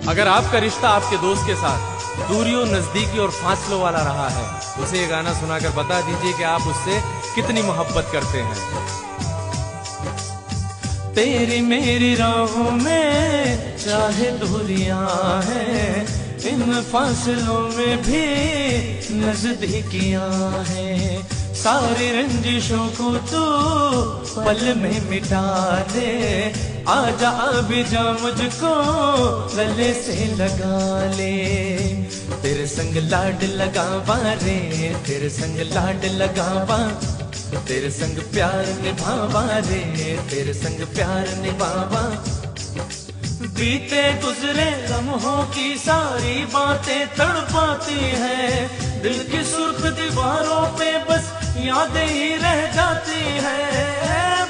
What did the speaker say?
अगर आपका रिश्ता आपके दोस्त के साथ दूरियों, नजदीकी और फासलों वाला रहा है, उसे ये गाना सुनाकर बता दीजिए कि आप उससे कितनी मोहब्बत करते हैं। तेरी मेरी राहों में चाहे दूरियां हैं, इन फासलों में भी नजदीकियां हैं। सारी रंजिशों को तू पल में मिटा दे, आजा अभी जा मुझको गले से लगा ले। तेरे संग लाड लगावा रे, तेरे संग लाड लगावा, तेरे संग प्यार निभावा रे, तेरे संग प्यार निभावा। बीते गुजरे लम्हों की सारी बातें तड़पाती हैं, दिल की सुर्ख दीवारों पे बस यादें ही रह जाती हैं।